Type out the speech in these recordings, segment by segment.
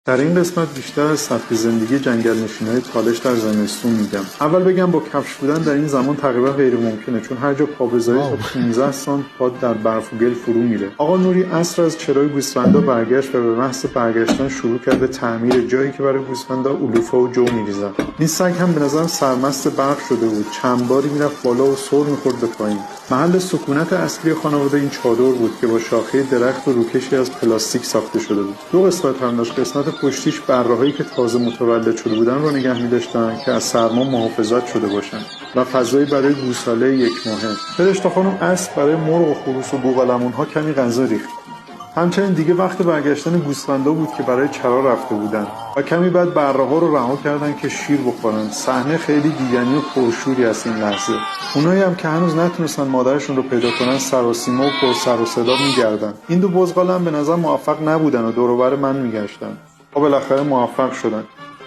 در این قسمت بیشتر از سبک زندگی جنگل‌نشین‌های تالش در زمستون میگم. اول بگم با کفش بودن در این زمان تقریبا غیر ممکنه، چون هر جا پا بذاری تا 15 سانت پات در برف و گل فرو میره. آقا نوری عصر از چرای گوسفندا برگشت و به محض برگشتن شروع کرد به تعمیر جایی که برای گوسفندا علوفه و جو میریزن. این سگ هم به نظرم سرمست برق شده بود، چند باری میرفت بالا و سر میخورد به پایین. محل سکونت اصلی خانواده این چادر بود که با شاخه درخت و روکشی از پلاستیک ساخته شده بود. دو قسمت هم داشت. قسمت پشتیش بره‌هایی که تازه متولد شده بودن رو نگه می‌داشتن که از سرما محافظت شده باشن و فضایی برای گوساله یک ماهه. فرشته خانم اسب برای مرغ و خروس و بوقلمون‌ها کمی غذا ریخت. همچنین دیگه وقت برگشتن گوسفندا بود که برای چرا رفته بودن و کمی بعد بره‌ها رو رها کردن که شیر بخورن. صحنه خیلی دیدنی و پرشوری است این لحظه. اونایی هم که هنوز نتونستن مادرشون رو پیدا کنن سر و سیما و پر سر و صدا میگردن. این دو بزغال هم به نظر موفق نبودن و دور و بر من میگشتن. بالاخره موفق شدن.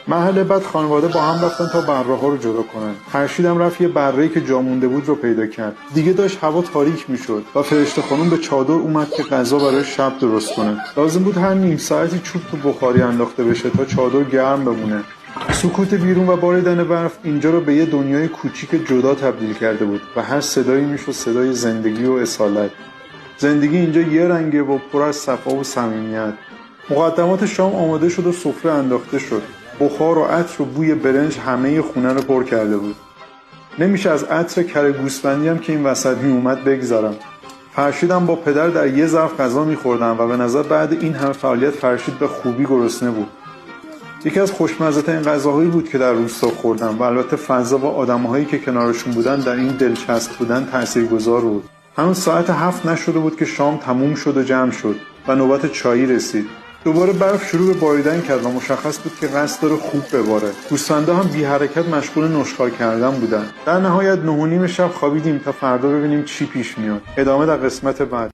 محل بعد خانواده با هم رفتن تا بره‌ها رو جدا کنن. خورشیدم رفت یه بره‌ای که جا مونده بود رو پیدا کرد. دیگه داشت هوا تاریک میشد و فرشته خانم به چادر اومد که غذا برای شب درست کنه. لازم بود هر نیم ساعتی چوب تو بخاری انداخته بشه تا چادر گرم بمونه. سکوت بیرون و باریدن برف اینجا رو به یه دنیای کوچیک جدا تبدیل کرده بود و هر صدایی میشد صدای زندگی و اصالت. زندگی اینجا یه رنگه و پر از صفا و صمیمیت. مقدمات شام آماده شد و سفره انداخته شد. بخار و عطر و بوی برنج همه خونه رو پر کرده بود. نمیشه از عطر کره گوسفندی هم که این وسط می اومد بگذارم. فرشیدم با پدر در یه ظرف غذا می‌خوردن و به نظر بعد این همه فعالیت فرشید به خوبی گرسنه بود. یکی از خوشمزه‌ترین غذاهایی بود که در روستا خوردم و البته فضا و آدم‌هایی که کنارشون بودن در این دلچسب بودن تاثیرگذار بود. هنوز ساعت 7 نشده بود که شام تموم شد و جمع شد و نوبت چایی رسید. دوباره برف شروع به باریدن کرد و مشخص بود که قصد داره خوب بباره. گوسفندا هم بی حرکت مشغول نشخوار کردن بودن. در نهایت 9:30 شب خوابیدیم تا فردا ببینیم چی پیش میاد. ادامه در قسمت بعد.